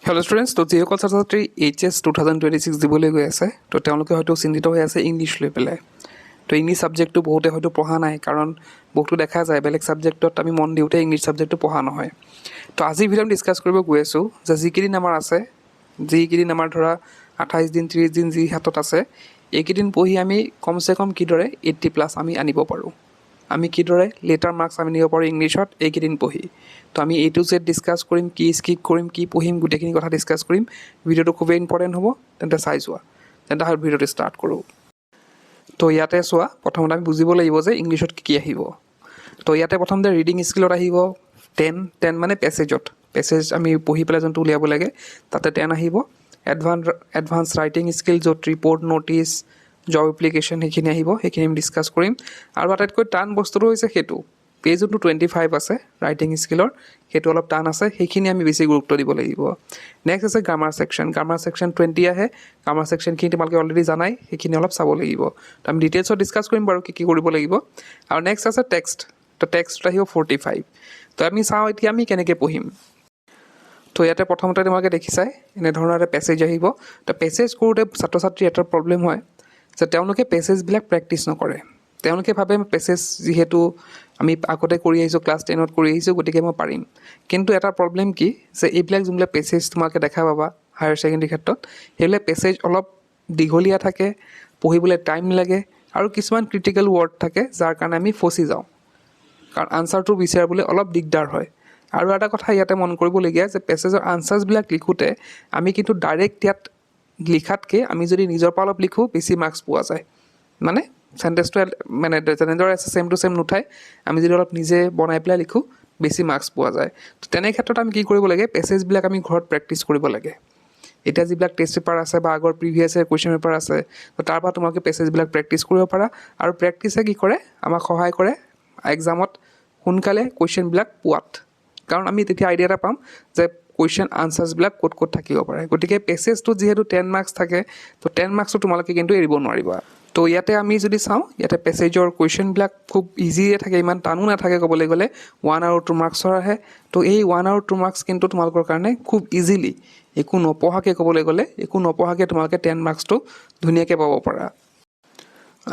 Hello' students, তো যিসকল ছাত্ৰ ছাত্ৰী HS 2026 দিবলৈ গৈ আছে, তো তেওঁলোকে হয়তো চিন্তিত হৈ আছে ইংলিছ লৈ পেলাই। তো ইংলিছ ছাবজেক্টটো বহুতে হয়তো পঢ়া নাই, কাৰণ বহুতো দেখা যায় বেলেগ ছাবজেক্টত আমি মন দিওঁতে ইংলিছ ছাবজেক্টটো পঢ়া নহয়। তো আজিৰ ভিডিঅ'ত ডিছকাছ কৰিব গৈ আছোঁ যে যিকেইদিন আমাৰ আছে, যিকেইদিন আমাৰ ধৰা 28 দিন 30 দিন যি হাতত আছে, এইকেইদিন পঢ়ি আমি কমচে কম কিদৰে 80+ আমি আনিব পাৰোঁ, আমি কিদৰে লেটাৰ মাৰ্কছ আমি নিব পাৰোঁ ইংলিছত এইকেইদিন পঢ়ি। তো আমি A to Z ডিছকাছ কৰিম, কি স্কিপ কৰিম, কি পঢ়িম, গোটেইখিনি কথা ডিছকাছ কৰিম। ভিডিঅ'টো খুবেই ইম্পৰ্টেণ্ট হ'ব, তেন্তে চাই যোৱা। তেন্তে ভিডিঅ'টো ষ্টাৰ্ট কৰোঁ। তো ইয়াতে চোৱা, প্ৰথমতে আমি বুজিব লাগিব যে ইংলিছত কি কি আহিব। তো ইয়াতে প্ৰথমতে ৰিডিং স্কিলত আহিব 10 মানে পেছেজ আমি পঢ়ি পেলাই যোনটো উলিয়াব লাগে, তাতে 10 আহিব। এডভান্স ৰাইটিং স্কিল, য'ত ৰিপৰ্ট, ন'টিছ, জব এপ্লিকেশ্যন সেইখিনি আহিব, সেইখিনি আমি ডিছকাছ কৰিম। আৰু আটাইতকৈ টান বস্তুটো হৈছে সেইটো পেজ যোনটো 25 আছে ৰাইটিং স্কিলৰ, সেইটো অলপ টান আছে, সেইখিনি আমি বেছি গুৰুত্ব দিব লাগিব। নেক্সট আছে গ্ৰামাৰ ছেকশ্যন 20 আহে। গ্ৰামাৰ ছেকশ্যনখিনি তোমালোকে অলৰেডি জানাই, সেইখিনি অলপ চাব লাগিব। তো আমি ডিটেইলছত ডিছকাছ কৰিম বাৰু কি কি কৰিব লাগিব। আৰু নেক্সট আছে টেক্সট। তো টেক্সট আহিব 45। তো আমি চাওঁ এতিয়া আমি কেনেকৈ পঢ়িম। তো ইয়াতে প্ৰথমতে তোমালোকে দেখিছাই এনেধৰণৰ এটা পেছেজ আহিব। তো পেছেজ কৰোঁতে ছাত্ৰ ছাত্ৰী এটা প্ৰব্লেম হয় যে তেওঁলোকে পেছেজবিলাক প্ৰেক্টিছ নকৰে। তেওঁলোকে ভাবে পেছেজ যিহেতু আমি আগতে কৰি আহিছোঁ, ক্লাছ 10ত কৰি আহিছোঁ, গতিকে মই পাৰিম। কিন্তু এটা প্ৰব্লেম কি যে এইবিলাক যোনবিলাক পেছেজ তোমালোকে দেখা পাবা হায়াৰ ছেকেণ্ডেৰী ক্ষেত্ৰত, সেইবিলাক পেছেজ অলপ দীঘলীয়া থাকে, পঢ়িবলৈ টাইম লাগে, আৰু কিছুমান ক্ৰিটিকেল ৱৰ্ড থাকে যাৰ কাৰণে আমি ফচি যাওঁ, কাৰণ আনচাৰটো বিচাৰিবলৈ অলপ দিগদাৰ হয়। আৰু এটা কথা ইয়াতে মন কৰিবলগীয়া যে পেছেজৰ আনচাৰ্ছবিলাক লিখোঁতে আমি কিন্তু ডাইৰেক্ট ইয়াত লিখাতকৈ আমি যদি নিজৰ পৰা অলপ লিখোঁ বেছি মাৰ্কছ পোৱা যায়। মানে চেণ্টেঞ্চটো মানে যেনেদৰে আছে ছেম টু ছেম নুঠাই, আমি যদি অলপ নিজে বনাই পেলাই লিখোঁ বেছি মাৰ্কছ পোৱা যায়। তো তেনে ক্ষেত্ৰত আমি কি কৰিব লাগে, পেছেজবিলাক আমি ঘৰত প্ৰেক্টিছ কৰিব লাগে। এতিয়া যিবিলাক টেষ্ট পেপাৰ আছে বা আগৰ প্ৰিভিয়াছ ইয়েৰ কুৱেশ্যন পেপাৰ আছে, তো তাৰ পৰা তোমালোকে পেছেজবিলাক প্ৰেক্টিছ কৰিব পাৰা। আৰু প্ৰেক্টিছে কি কৰে, আমাক সহায় কৰে এক্সামত সোনকালে কুৱেশ্যনবিলাক পোৱাত, কাৰণ আমি তেতিয়া আইডিয়া এটা পাম যে কুৱেশ্যন আনচাৰ্ছবিলাক ক'ত ক'ত থাকিব পাৰে। গতিকে পেছেজটোত যিহেতু 10 মাৰ্কছ থাকে, তো 10 মাৰ্কছটো তোমালোকে কিন্তু এৰিব নোৱাৰিবা। তো ইয়াতে আমি যদি চাওঁ, ইয়াতে পেছেজৰ কুৱেশ্যনবিলাক খুব ইজিয়ে থাকে, ইমান টানো নাথাকে ক'বলৈ গ'লে, 1 আৰু 2 মাৰ্কছৰ আহে। তো এই 1 আৰু 2 মাৰ্কছ কিন্তু তোমালোকৰ কাৰণে খুব ইজিলি, একো নপঢ়াকৈ ক'বলৈ গ'লে, একো নপঢ়াকৈ তোমালোকে 10 মাৰ্কছটো ধুনীয়াকৈ পাব পাৰা।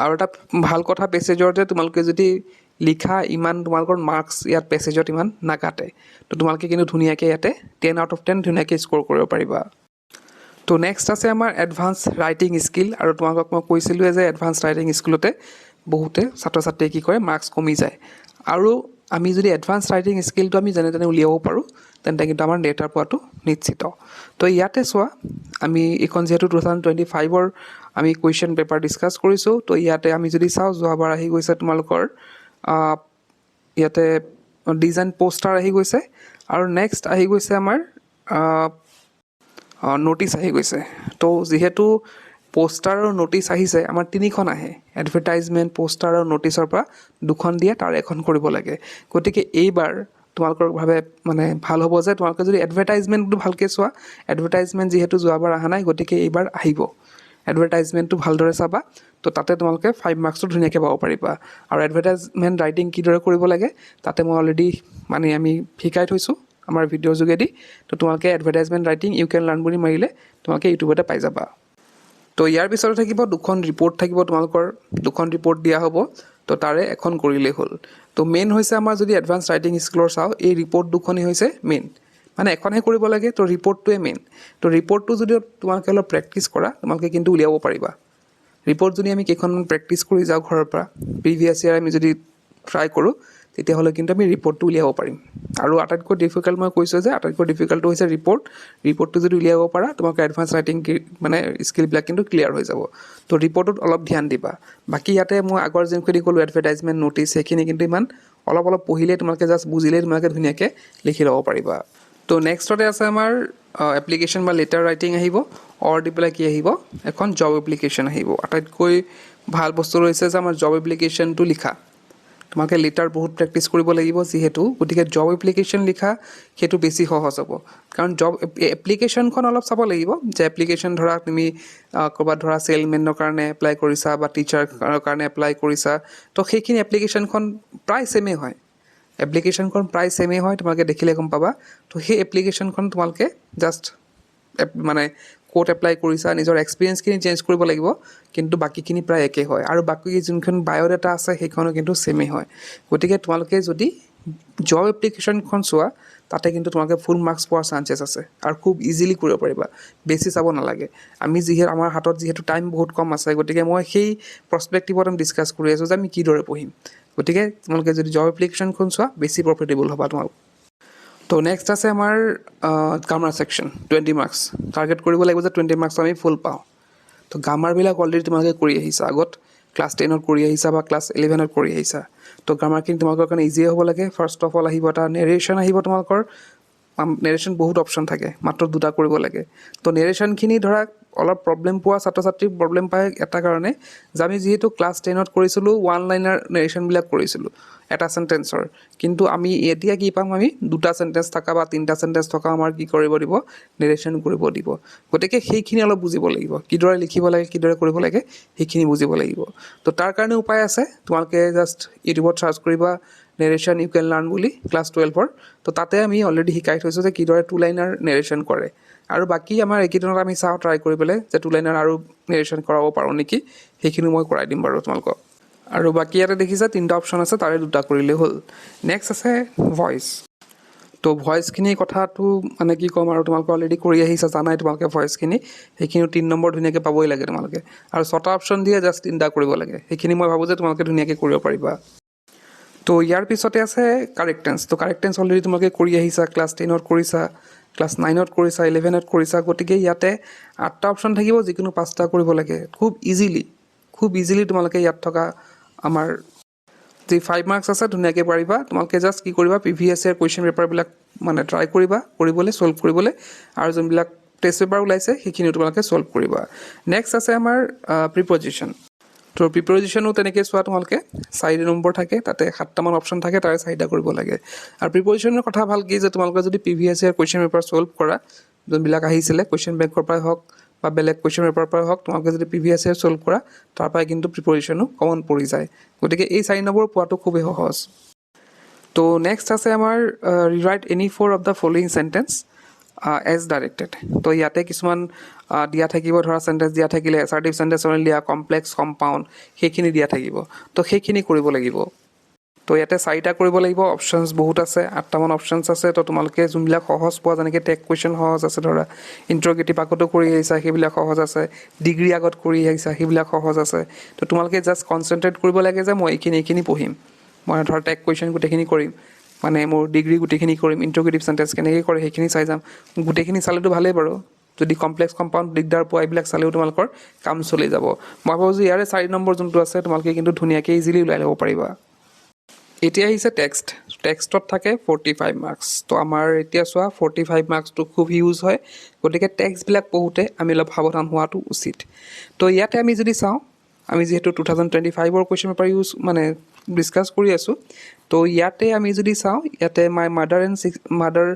আৰু এটা ভাল কথা পেছেজৰ যে তোমালোকে যদি লিখা, ইমান তোমালোকৰ মাৰ্কছ ইয়াত পেছেজত ইমান নাকাটে। তো তোমালোকে কিন্তু ধুনীয়াকৈ ইয়াতে 10 আউট অফ 10 ধুনীয়াকৈ স্ক'ৰ কৰিব পাৰিবা। তো নেক্সট আছে আমাৰ এডভান্স ৰাইটিং স্কিল। আৰু তোমালোকক মই কৈছিলোঁৱে যে এডভান্স ৰাইটিং স্কিলতে বহুতে ছাত্ৰ ছাত্ৰীয়ে কি কৰে, মাৰ্কছ কমি যায়। আৰু আমি যদি এডভান্স ৰাইটিং স্কিলটো আমি যেনে তেনে উলিয়াব পাৰোঁ, তেন্তে কিন্তু আমাৰ লেটাৰ পোৱাটো নিশ্চিত। তো ইয়াতে চোৱা, আমি এইখন যিহেতু 2025ৰ আমি কুৱেশ্যন পেপাৰ ডিছকাছ কৰিছোঁ, তো ইয়াতে আমি যদি চাওঁ, যোৱাবাৰ আহি গৈছে তোমালোকৰ ইয়াতে ডিজাইন পোষ্টাৰ আহি গৈছে, আৰু নেক্সট আহি গৈছে আমাৰ ন'টিছ আহি গৈছে। তো যিহেতু পোষ্টাৰ আৰু ন'টিছ আহিছে, আমাৰ 3খন আহে, এডভাৰটাইজমেণ্ট, পোষ্টাৰ আৰু ন'টিছৰ পৰা 2খন দিয়ে, তাৰ এখন কৰিব লাগে। গতিকে এইবাৰ তোমালোকৰ ভাৱে মানে ভাল হ'ব যে তোমালোকে যদি এডভাৰটাইজমেণ্টটো ভালকৈ চোৱা। এডভাৰটাইজমেণ্ট যিহেতু যোৱাবাৰ অহা নাই, গতিকে এইবাৰ আহিব। এডভাৰটাইজমেণ্টটো ভালদৰে চাবা, তো তাতে তোমালোকে 5 মাৰ্কছটো ধুনীয়াকৈ পাব পাৰিবা। আৰু এডভাৰটাইজমেণ্ট ৰাইটিং কিদৰে কৰিব লাগে তাতে মই অলৰেডি মানে আমি শিকাই থৈছোঁ আমাৰ ভিডিঅ'ৰ যোগেদি। তো তোমালোকে এডভাৰটাইজমেণ্ট ৰাইটিং ইউ কেন লাৰ্ণ বুলি মাৰিলে তোমালোকে ইউটিউবতে পাই যাবা। তো ইয়াৰ পিছতে থাকিব 2খন ৰিপৰ্ট থাকিব, তোমালোকৰ 2খন ৰিপৰ্ট দিয়া হ'ব। তো তাৰে এখন কৰিলেই হ'ল। তো মেইন হৈছে আমাৰ যদি এডভান্স ৰাইটিং স্কিলৰ চাওঁ, এই ৰিপৰ্ট 2খনেই হৈছে মেইন, মানে এখনহে কৰিব লাগে, তো ৰিপৰ্টটোৱে মেইন। তো ৰিপৰ্টটো যদি তোমালোকে অলপ প্ৰেক্টিছ কৰা, তোমালোকে কিন্তু উলিয়াব পাৰিবা। ৰিপৰ্ট যদি আমি কেইখনমান প্ৰেক্টিছ কৰি যাওঁ ঘৰৰ পৰা, প্ৰিভিয়াছ ইয়েৰ আমি যদি ট্ৰাই কৰোঁ, তেতিয়াহ'লে কিন্তু আমি ৰিপৰ্টটো উলিয়াব পাৰিম। আৰু আটাইতকৈ ডিফিকাল্ট মই কৈছোঁ যে আটাইতকৈ ডিফিকাল্টটো হৈছে ৰিপৰ্টটো যদি উলিয়াব পাৰা, তোমালোকে এডভান্স ৰাইটিং মানে স্কিলবিলাক কিন্তু ক্লিয়াৰ হৈ যাব। তো ৰিপৰ্টটোত অলপ ধ্যান দিবা। বাকী ইয়াতে মই আগৰ যোনখিনি ক'লোঁ এডভাৰটাইজমেণ্ট, ন'টিছ, সেইখিনি কিন্তু ইমান অলপ পঢ়িলেই তোমালোকে জাষ্ট বুজিলেই তোমালোকে ধুনীয়াকৈ লিখি ল'ব পাৰিবা। তো নেক্সটতে আছে আমাৰ এপ্লিকেশ্যন বা লেটাৰ ৰাইটিং আহিব, দি পেলাই কি আহিব, এখন জব এপ্লিকেশ্যন আহিব। আটাইতকৈ ভাল বস্তু হৈছে যে আমাৰ জব এপ্লিকেশ্যনটো লিখা, তোমালোকে লেটাৰ বহুত প্ৰেক্টিছ কৰিব লাগিব যিহেতু, গতিকে জব এপ্লিকেশ্যন লিখা সেইটো বেছি সহজ হ'ব। কাৰণ জব এপ্লিকেশ্যনখন অলপ চাব লাগিব যে এপ্লিকেশ্যন ধৰা তুমি ক'ৰবাত ধৰা চেলমেনৰ কাৰণে এপ্লাই কৰিছা বা টিচাৰৰ কাৰণে এপ্লাই কৰিছা, তো সেইখিনি এপ্লিকেশ্যনখন প্ৰায় ছেমেই হয়। তোমালোকে দেখিলে গম পাবা। তো সেই এপ্লিকেশ্যনখন তোমালোকে জাষ্ট মানে ক'ত এপ্লাই কৰিছা নিজৰ এক্সপিৰিয়েঞ্চখিনি চেঞ্জ কৰিব লাগিব কিন্তু বাকীখিনি প্ৰায় একে হয় আৰু বাকী যোনখন বায়'ডাটা আছে সেইখনো কিন্তু ছেমেই হয় গতিকে তোমালোকে যদি জব এপ্লিকেশ্যনখন চোৱা তাতে কিন্তু তোমালোকে ফুল মাৰ্কছ পোৱাৰ চান্সেছ আছে আৰু খুব ইজিলি কৰিব পাৰিবা বেছি চাব নালাগে আমাৰ হাতত যিহেতু টাইম বহুত কম আছে গতিকে মই সেই প্ৰস্পেক্টিভত আমি ডিছকাছ কৰি আছোঁ যে আমি কিদৰে পঢ়িম গতিকে তোমালোকে যদি জব এপ্লিকেশ্যনখন চোৱা বেছি প্ৰফিটেবল হ'বা তোমালোক তো নেক্সট আছে আমাৰ গ্ৰামাৰ ছেকশ্যন 20 মাৰ্কছ টাৰ্গেট কৰিব লাগিব যে 20 মাৰ্কছ আমি ফুল পাওঁ তো গ্ৰামাৰবিলাক অলৰেডি তোমালোকে কৰি আহিছা আগত ক্লাছ 10ত কৰি আহিছা বা ক্লাছ 11ত কৰি আহিছা তো গ্ৰামাৰখিনি তোমালোকৰ কাৰণে ইজিয়ে হ'ব লাগে ফাৰ্ষ্ট অফ অল আহিব এটা নেৰেশ্যন আহিব তোমালোকৰ নেৰেশ্যন বহুত অপশ্যন থাকে মাত্ৰ দুটা কৰিব লাগে তো নেৰেশ্যনখিনি ধৰা অলপ প্ৰব্লেম পোৱা ছাত্ৰ ছাত্ৰীক প্ৰব্লেম পায় এটা কাৰণে যে আমি যিহেতু ক্লাছ 10ত কৰিছিলোঁ ওৱান লাইনাৰ নেৰেশ্যনবিলাক কৰিছিলোঁ এটা চেণ্টেন্সৰ কিন্তু আমি এতিয়া কি পাম আমি দুটা চেণ্টেন্স থকা বা তিনিটা চেণ্টেন্স থকা আমাৰ কি কৰিব দিব নেৰেশ্যন কৰিব দিব গতিকে সেইখিনি অলপ বুজিব লাগিব কিদৰে লিখিব লাগে কিদৰে কৰিব লাগে সেইখিনি বুজিব লাগিব তো তাৰ কাৰণে উপায় আছে তোমালোকে জাষ্ট ইউটিউবত চাৰ্চ কৰিবা নেৰেশ্যন ইউ কেন লাৰ্ণ বুলি ক্লাছ 12ৰ তো তাতে আমি অলৰেডি শিকাই থৈছোঁ যে কিদৰে 2 লাইনাৰ নেৰেশ্যন কৰে আৰু বাকী আমাৰ এইকেইদিনত আমি চাওঁ ট্ৰাই কৰি পেলাই যে 2 লাইনাৰ আৰু নেৰেশ্যন কৰাব পাৰোঁ নেকি সেইখিনি মই কৰাই দিম বাৰু তোমালোকক আৰু বাকী ইয়াতে দেখিছা তিনিটা অপশ্যন আছে তাৰে দুটা কৰিলেই হ'ল নেক্সট আছে ভইচ তো ভইচখিনি কথাটো মানে কি ক'ম আৰু তোমালোকে অলৰেডি কৰি আহিছা জানাই তোমালোকে ভইচখিনি সেইখিনি 3 নম্বৰ ধুনীয়াকৈ পাবই লাগে তোমালোকে আৰু 6টা অপশ্যন দিয়ে জাষ্ট 3টা কৰিব লাগে সেইখিনি মই ভাবোঁ যে তোমালোকে ধুনীয়াকৈ কৰিব পাৰিবা তো ইয়াৰ পিছতে আছে কাৰেক্টেন্স তো কাৰেক্টেন্স অলৰেডি তোমালোকে কৰি আহিছা ক্লাছ 10ত কৰিছা ক্লাছ 9ত কৰিছা 11ত কৰিছা গতিকে ইয়াতে 8টা অপশ্যন থাকিব যিকোনো 5টা কৰিব লাগে খুব ইজিলি তোমালোকে ইয়াত থকা আমাৰ যি 5 মাৰ্কছ আছে ধুনীয়াকৈ পাৰিবা তোমালোকে জাষ্ট কি কৰিবা প্ৰিভিয়াছ ইয়াৰ কুৱেশ্যন পেপাৰবিলাক মানে ট্ৰাই কৰিবা কৰিবলৈ ছল্ভ কৰিবলৈ আৰু যোনবিলাক টেষ্ট পেপাৰ ওলাইছে সেইখিনিও তোমালোকে ছল্ভ কৰিবা নেক্সট আছে আমাৰ প্ৰিপজিশ্যন তো প্ৰিপজিশ্যনো তেনেকৈ চোৱা তোমালোকে 4 নম্বৰ থাকে তাতে 7টামান অপশ্যন থাকে তাৰে 4টা কৰিব লাগে আৰু প্ৰিপজিশ্যনৰ কথা ভাল কি যে তোমালোকে যদি previous year question paper solve কৰা যোনবিলাক আহিছিলে কুৱেশ্যন বেংকৰ পৰাই হওক বা বেলেগ কুৱেশ্যন পেপাৰৰ পৰাই হওক তোমালোকে যদি প্ৰিভিয়াছ ইয়াৰ ছল্ভ কৰা তাৰ পৰাই কিন্তু প্ৰিপজিশ্যনো কমন পৰি যায় গতিকে এই 4 নম্বৰ পোৱাটো খুবেই সহজ তো নেক্সট আছে আমাৰ rewrite any 4 of the following sentence as directed তো ইয়াতে কিছুমান দিয়া থাকিব ধৰা চেণ্টেন্স দিয়া থাকিলে এছাৰ্টিভ চেণ্টেন্স দিয়া কমপ্লেক্স কম্পাউণ্ড সেইখিনি দিয়া থাকিব তো সেইখিনি কৰিব লাগিব তো ইয়াতে 4টা কৰিব লাগিব অপশ্যনছ বহুত আছে 8টামান অপশ্যনছ আছে তো তোমালোকে যোনবিলাক সহজ পোৱা যেনেকৈ টেক কুৱেশ্যন সহজ আছে ধৰা ইণ্ট্ৰগেটিভ আগতো কৰি আহিছা সেইবিলাক সহজ আছে ডিগ্ৰী আগত কৰি আহিছা সেইবিলাক সহজ আছে তো তোমালোকে জাষ্ট কনচেনট্ৰেট কৰিব লাগে যে মই এইখিনি পঢ়িম মই ধৰা টেক কুৱেশ্যন গোটেইখিনি কৰিম মানে মোৰ ডিগ্ৰী গোটেইখিনি কৰিম ইণ্ট্ৰগেটিভ চেণ্টেন্স কেনেকৈ কৰে সেইখিনি চাই যাম গোটেইখিনি চালেতো ভালেই বাৰু যদি কমপ্লেক্স কম্পাউণ্ড দিগদাৰ পোৱা এইবিলাক চালেও তোমালোকৰ কাম চলি যাব মই ভাবোঁ যে ইয়াৰে 4 নম্বৰ যোনটো আছে তোমালোকে কিন্তু ধুনীয়াকৈ ইজিলি ওলাই ল'ব পাৰিবা এতিয়া আহিছে টেক্সটত থাকে 45 মাৰ্কছ তো আমাৰ এতিয়া চোৱা 45 মাৰ্কছটো খুব ইউজ হয় গতিকে টেক্সটবিলাক পঢ়োঁতে আমি অলপ সাৱধান হোৱাটো উচিত তো ইয়াতে আমি যদি চাওঁ আমি যিহেতু 2025ৰ কুৱেশ্যন পেপাৰ ডিছকাছ কৰি আছোঁ তো ইয়াতে আমি যদি চাওঁ ইয়াতে মাই মাদাৰ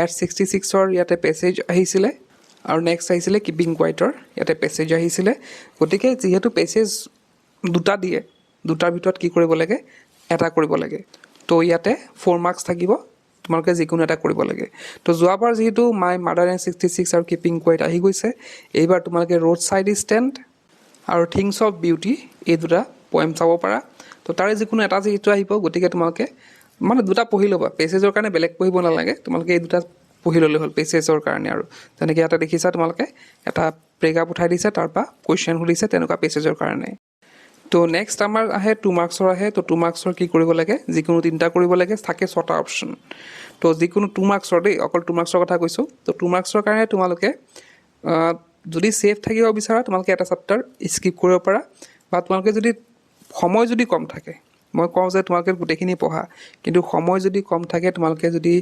এট 66ৰ ইয়াতে পেছেজ আহিছিলে আৰু নেক্সট আহিছিলে কিপিং কোৱাইটৰ ইয়াতে পেছেজ আহিছিলে গতিকে যিহেতু পেছেজ দুটা দিয়ে দুটাৰ ভিতৰত কি কৰিব লাগে এটা কৰিব লাগে তো ইয়াতে 4 মাৰ্কছ থাকিব তোমালোকে যিকোনো এটা কৰিব লাগে তো যোৱাবাৰ যিহেতু মাই মাদাৰ এণ্ড 66 আৰু কিপিং কোৱাইট আহি গৈছে এইবাৰ তোমালোকে ৰোড ছাইড ষ্টেণ্ড আৰু থিংছ অফ বিউটি এই দুটা পয়েম চাব পাৰা তো তাৰে যিকোনো এটা যিহেতু আহিব গতিকে তোমালোকে মানে দুটা পঢ়ি ল'বা পেছেজৰ কাৰণে বেলেগ পঢ়িব নালাগে তোমালোকে এই দুটা পঢ়ি ল'লে হ'ল পেছেজৰ কাৰণে আৰু যেনেকৈ ইয়াতে দেখিছা তোমালোকে এটা ব্ৰেকআপ উঠাই দিছে তাৰপৰা কুৱেশ্যন সুধিছে তেনেকুৱা পেছেজৰ কাৰণে তো নেক্সট আমাৰ আহে 2 মাৰ্কছৰ আহে তো 2 মাৰ্কছৰ কি কৰিব লাগে যিকোনো 3টা কৰিব লাগে থাকে 6টা অপশ্যন তো যিকোনো 2 মাৰ্কছৰ দেই অকল 2 মাৰ্কছৰ কথা কৈছোঁ তো 2 মাৰ্কছৰ কাৰণে তোমালোকে যদি ছেফ থাকিব বিচাৰা তোমালোকে এটা চেপ্টাৰ স্কিপ কৰিব পাৰা বা তোমালোকে যদি সময় যদি কম থাকে মই কওঁ যে তোমালোকে গোটেইখিনি পঢ়া কিন্তু সময় যদি কম থাকে তোমালোকে যদি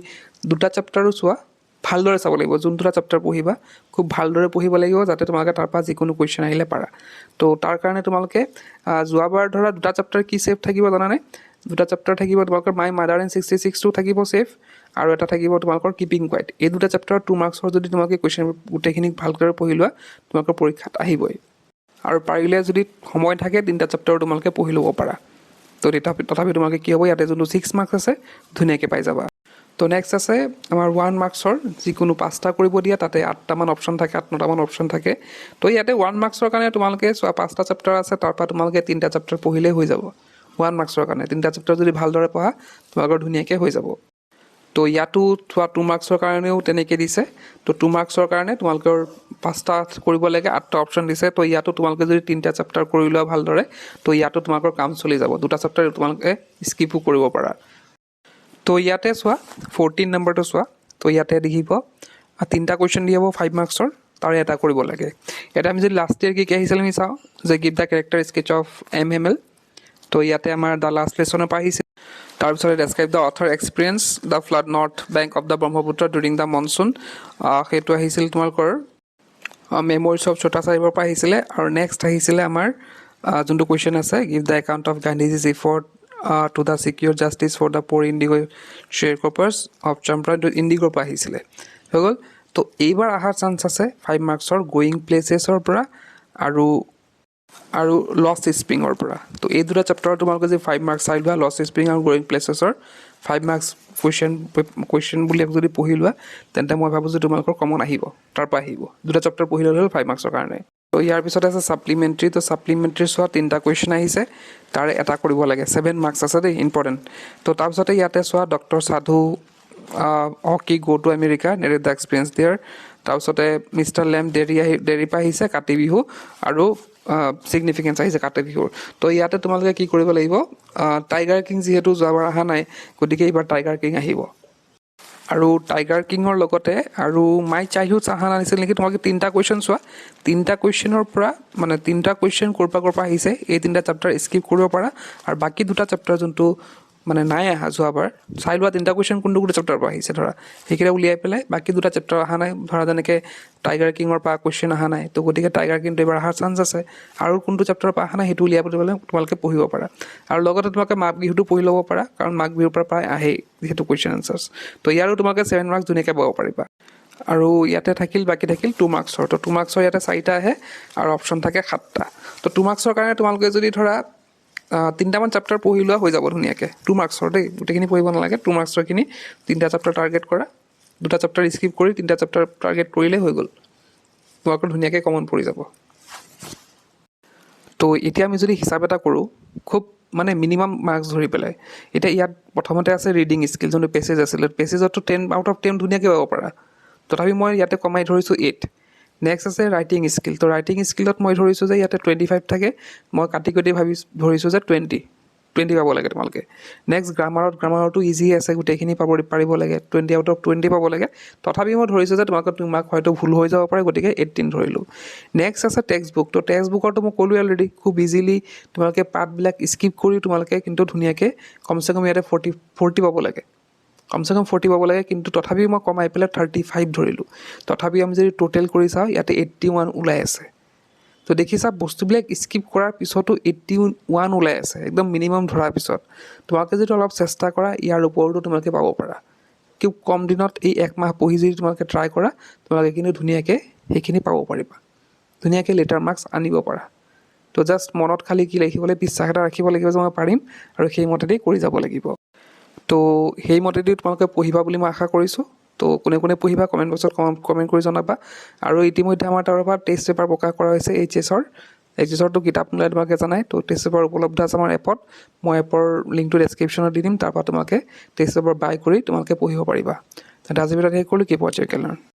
2টা চেপ্টাৰো চোৱা ভালদৰে চাব লাগিব যোন 2টা চেপ্টাৰ পঢ়িবা খুব ভালদৰে পঢ়িব লাগিব যাতে তোমালোকে তাৰপৰা যিকোনো কুৱেশ্যন আহিলে পাৰা তো তাৰ কাৰণে তোমালোকে যোৱাবাৰ ধৰা 2টা চেপ্টাৰ কি ছেফ থাকিব জানানে 2টা চেপ্টাৰ থাকিব তোমালোকৰ মাই মাদাৰ এণ্ড 66টো থাকিব ছেফ আৰু এটা থাকিব তোমালোকৰ কিপিং কোৱাইট এই 2টা চেপ্টাৰ 2 মাৰ্কছৰ যদি তোমালোকে কুৱেশ্যন গোটেইখিনি ভালদৰে পঢ়ি লোৱা তোমালোকৰ পৰীক্ষাত আহিবই আৰু পাৰিলে যদি সময় থাকে 3টা চেপ্টাৰ তোমালোকে পঢ়ি ল'ব পাৰা তো তথাপি তোমালোকে কি হ'ব ইয়াতে যোনটো 6 মাৰ্কছ আছে ধুনীয়াকৈ পাই যাবা তো নেক্সট আছে আমাৰ 1 মাৰ্কছৰ যিকোনো 5টা কৰিব দিয়া তাতে 8টামান অপশ্যন থাকে 8-9টামান অপশ্যন থাকে তো ইয়াতে 1 মাৰ্কছৰ কাৰণে তোমালোকে চোৱা 5টা চেপ্টাৰ আছে তাৰ পৰা তোমালোকে 3টা চেপ্টাৰ পঢ়িলেই হৈ যাব 1 মাৰ্কছৰ কাৰণে 3টা চেপ্টাৰ যদি ভালদৰে পঢ়া তোমালোকৰ ধুনীয়াকৈ হৈ যাব তো ইয়াতো চোৱা 2 মাৰ্কছৰ কাৰণেও তেনেকৈ দিছে তো 2 মাৰ্কছৰ কাৰণে তোমালোকৰ 5টা কৰিব লাগে 8টা অপশ্যন দিছে তো ইয়াতো তোমালোকে যদি 3টা চেপ্টাৰ কৰি লোৱা ভালদৰে তো ইয়াতো তোমালোকৰ কাম চলি যাব 2টা চেপ্টাৰ তোমালোকে স্কিপো কৰিব পাৰা তো ইয়াতে চোৱা 14 নম্বৰটো চোৱা তো ইয়াতে দেখিব 3টা কুৱেশ্যন দি হ'ব 5 মাৰ্কছৰ তাৰে এটা কৰিব লাগে এটা আমি যদি লাষ্ট ইয়াৰ কি আহিছিল আমি চাওঁ যে give the character sketch of MML তো ইয়াতে আমাৰ দ্য লাষ্ট লেছনৰ পৰা আহিছে তাৰপিছতে describe the author experience the flood north bank of the Brahmaputra during the monsoon সেইটো আহিছিল তোমালোকৰ মেমৰিজ অফ ছোটা চাহিবৰ পৰা আহিছিলে আৰু নেক্সট আহিছিলে আমাৰ যোনটো কুৱেশ্যন আছে give the account of Gandhiji's effort to the secure justice for the poor indigo sharecroppers of Champran to indigo পৰা আহিছিলে হৈ গ'ল তো এইবাৰ অহাৰ চান্স আছে 5 মাৰ্কছৰ গোয়িং প্লেচেছৰ পৰা আৰু লষ্ট স্প্ৰিঙৰ পৰা তো এই দুটা চেপ্টাৰ তোমালোকে যে 5 মাৰ্কছ চাই লোৱা লষ্ট স্প্ৰিং আৰু গোয়িং প্লেচেছৰ 5 মাৰ্কছ কুৱেশ্যন বুলি যদি পঢ়ি লোৱা তেন্তে মই ভাবোঁ যে তোমালোকৰ কমন আহিব তাৰ পৰা আহিব দুটা চেপ্টাৰ পঢ়ি ল'লে হ'ল 5 মাৰ্কছৰ কাৰণে তো ইয়াৰ পিছত আছে ছাপ্লিমেণ্টাৰী তো ছাপ্লিমেণ্টাৰী চোৱা 3টা কুৱেশ্যন আহিছে তাৰে এটা কৰিব লাগে 7 মাৰ্কছ আছে দেই ইম্পৰ্টেণ্ট তো তাৰপিছতে ইয়াতে চোৱা ডক্টৰ সাধু কি go to America narrate the experience there তাৰপিছতে মিষ্টাৰ লেম ডেৰি পৰা আহিছে কাতি বিহু আৰু ছিগনিফিকেঞ্চ আহিছে কাতি বিহুৰ তো ইয়াতে তোমালোকে কি কৰিব লাগিব টাইগাৰ কিং যিহেতু যোৱাবাৰ অহা নাই গতিকে এইবাৰ টাইগাৰ কিং আহিব আৰু টাইগাৰ কিঙৰ লগতে আৰু মাই চাইল্ডহুড চাহান আনিছিল নেকি তোমালোকে 3টা কুৱেশ্যন চোৱা 3টা কুৱেশ্যনৰ পৰা মানে 3টা কুৱেশ্যন ক'ৰ পৰা আহিছে এই 3টা চেপ্টাৰ স্কিপ কৰিব পাৰা আৰু বাকী 2টা চেপ্টাৰ যোনটো মানে নাই অহা যোৱাবাৰ চাই লোৱা 3টা কুৱেশ্যন কোনটো চেপ্টাৰৰ পৰা আহিছে ধৰা সেইকেইটা উলিয়াই পেলাই বাকী 2টা চেপ্টাৰ অহা নাই ধৰা যেনেকৈ টাইগাৰ কিঙৰ পৰা কুৱেশ্যন অহা নাই তো গতিকে টাইগাৰ কিংটো এবাৰ অহাৰ চান্স আছে আৰু কোনটো চেপ্টাৰৰ পৰা অহা নাই সেইটো উলিয়াই পেলাই তোমালোকে পঢ়িব পাৰা আৰু লগতে তোমালোকে মাঘ বিহুটো পঢ়ি ল'ব পাৰা কাৰণ মাঘ বিহুৰ পৰা প্ৰায় আহেই যিহেতু কুৱেশ্যন এনচাৰ্ছ তো ইয়াৰো তোমালোকে 7 মাৰ্কছ ধুনীয়াকৈ পাব পাৰিবা আৰু ইয়াতে বাকী থাকিল 2 মাৰ্কছৰ তো 2 মাৰ্কছৰ ইয়াতে 4টা আহে আৰু অপশ্যন থাকে 7টা তো 2 মাৰ্কছৰ কাৰণে তোমালোকে যদি ধৰা 3টামান চেপ্টাৰ পঢ়ি লোৱা হৈ যাব ধুনীয়াকৈ 2 মাৰ্কছৰ দেই গোটেইখিনি পঢ়িব নালাগে 2 মাৰ্কছৰখিনি 3টা চেপ্টাৰ টাৰ্গেট কৰা 2টা চেপ্টাৰ স্কিপ কৰি 3টা চেপ্টাৰ টাৰ্গেট কৰিলেই হৈ গ'ল তোমালোকৰ ধুনীয়াকৈ কমন পৰি যাব তো এতিয়া আমি যদি হিচাপ এটা কৰোঁ খুব মানে মিনিমাম মাৰ্কছ ধৰি পেলাই এতিয়া ইয়াত প্ৰথমতে আছে ৰিডিং স্কিল যোনটো পেছেজ আছিলে পেছেজতো 10 আউট অফ 10 ধুনীয়াকৈ পাব পাৰা তথাপি মই ইয়াতে কমাই ধৰিছোঁ 8 নেক্সট আছে ৰাইটিং স্কিল তো ৰাইটিং স্কিলত মই ধৰিছোঁ যে ইয়াতে 25 থাকে মই কাটি ধৰিছোঁ যে 20 পাব লাগে তোমালোকে নেক্সট গ্ৰামাৰতো ইজি আছে গোটেইখিনি পাৰিব লাগে 20 আউট অফ 20 পাব লাগে তথাপি মই ধৰিছোঁ যে তোমালোকৰ 2 মাৰ্ক হয়তো ভুল হৈ যাব পাৰে গতিকে 18 ধৰিলোঁ নেক্সট আছে টেক্সট বুক তো টেক্সট বুকৰতো মই ক'লোৱে অলৰেডি খুব ইজিলি তোমালোকে পাৰ্টবিলাক স্কিপ কৰি তোমালোকে কিন্তু ধুনীয়াকৈ কমচে কম ইয়াতে 40 পাব লাগে কমচে কম 40 পাব লাগে কিন্তু তথাপিও মই কমাই পেলাই 35 ধৰিলোঁ তথাপি আমি যদি টোটেল কৰি চাওঁ ইয়াতে 81 ওলাই আছে তো দেখিছা বস্তুবিলাক স্কিপ কৰাৰ পিছতো 81 ওলাই আছে একদম মিনিমাম ধৰাৰ পিছত তোমালোকে যদি অলপ চেষ্টা কৰা ইয়াৰ ওপৰতো তোমালোকে পাব পাৰা খুব কম দিনত এই 1 মাহ পঢ়ি যদি তোমালোকে ট্ৰাই কৰা তোমালোকে কিন্তু ধুনীয়াকৈ সেইখিনি পাব পাৰিবা ধুনীয়াকৈ লেটাৰ মাৰ্কছ আনিব পাৰা তো জাষ্ট মনত খালি কি লিখিবলৈ বিশ্বাস এটা ৰাখিব লাগিব যে মই পাৰিম আৰু সেইমতেদি কৰি যাব লাগিব তো সেইমতেদি তোমালোকে পঢ়িবা বুলি মই আশা কৰিছোঁ তো কোনে পঢ়িবা কমেণ্ট বক্সত কমেণ্ট কৰি জনাবা আৰু ইতিমধ্যে আমাৰ তাৰ পৰা টেষ্ট পেপাৰ প্ৰকাশ কৰা হৈছে এইচএছৰটো কিতাপ নোলাই তোমালোকে জানাই তো টেষ্ট পেপাৰ উপলব্ধ আছে আমাৰ এপত মই এপৰ লিংকটো ডেছক্ৰিপশ্যনত দি দিম তাৰ পৰা তোমালোকে টেষ্ট পেপাৰ বাই কৰি তোমালোকে পঢ়িব পাৰিবা আজি ভিডিঅ'ত শেষ কৰিলোঁ কি পঢ়া